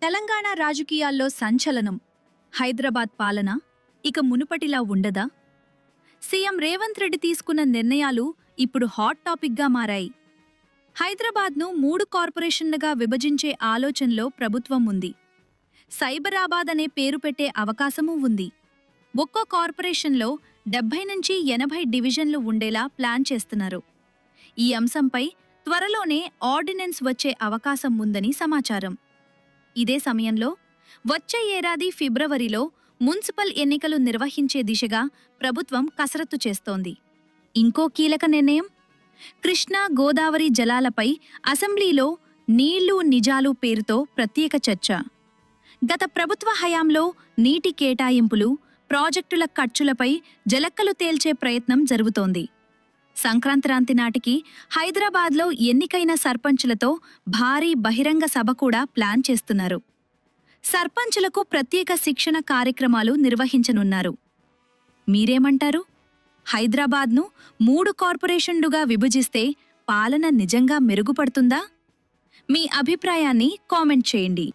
తెలంగాణ రాజకీయాల్లో సంచలనం. హైదరాబాద్ పాలన ఇక మునుపటిలా ఉండదా? సీఎం రేవంత్ రెడ్డి తీసుకున్న నిర్ణయాలు ఇప్పుడు హాట్ టాపిక్గా మారాయి. హైదరాబాద్ను 3 కార్పొరేషన్లుగా విభజించే ఆలోచనలో ప్రభుత్వం ఉంది. సైబరాబాద్ అనే పేరు పెట్టే అవకాశమూ ఉంది. ఒక్కో కార్పొరేషన్లో 70 నుంచి 80 డివిజన్లు ఉండేలా ప్లాన్ చేస్తున్నారు. ఈ అంశంపై త్వరలోనే ఆర్డినెన్స్ వచ్చే అవకాశం ఉందని సమాచారం. ఇదే సమయంలో వచ్చే ఏడాది ఫిబ్రవరిలో మున్సిపల్ ఎన్నికలు నిర్వహించే దిశగా ప్రభుత్వం కసరత్తు చేస్తోంది. ఇంకో కీలక నిర్ణయం, కృష్ణా గోదావరి జలాలపై అసెంబ్లీలో నీళ్లు నిజాలు పేరుతో ప్రత్యేక చర్చ. గత ప్రభుత్వ హయాంలో నీటి కేటాయింపులు, ప్రాజెక్టుల ఖర్చులపై జలక్కలు తేల్చే ప్రయత్నం జరుగుతోంది. సంక్రాంతి నాటికి హైదరాబాద్లో ఎన్నికైన సర్పంచులతో భారీ బహిరంగ సభ కూడా ప్లాన్ చేస్తున్నారు. సర్పంచులకు ప్రత్యేక శిక్షణ కార్యక్రమాలు నిర్వహించనున్నారు. మీరేమంటారు? హైదరాబాద్ను 3 కార్పొరేషన్లుగా విభజిస్తే పాలన నిజంగా మెరుగుపడుతుందా? మీ అభిప్రాయాన్ని కామెంట్ చేయండి.